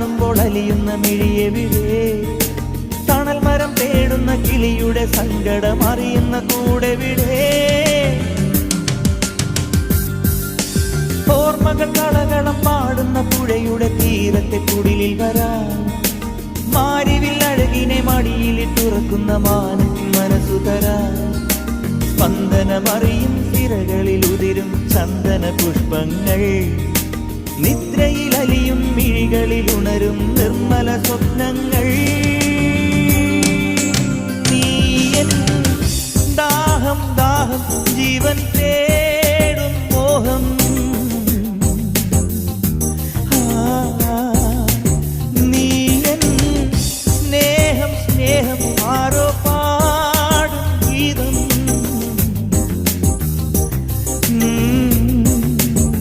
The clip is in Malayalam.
കാണുമ്പോൾ അലിയുന്ന മിഴിയെവിടെ? തണൽ മരം തേടുന്ന കിളിയുടെ സങ്കടം അറിയുന്ന കൂടെവിടെ? ഓർമ്മകൾ കളകളം പാടുന്ന പുഴയുടെ തീരത്തെ കുടിലിൽ വരാൻ മാരിവിൽ അഴകിനെ മടിയിലിട്ടുറക്കുന്ന മാനത്തിൽ മനസ്സു തരാൻ സ്പന്ദനമറിയും സിരകളിൽ ഉതിരും ചന്ദന പുഷ്പങ്ങൾ നിദ്രയിൽ അലിയും മിഴികളിൽ ഉണരും നിർമ്മല സ്വപ്നങ്ങൾ. നീയൻ ദാഹം ദാഹം ജീവൻ തേടും മോഹം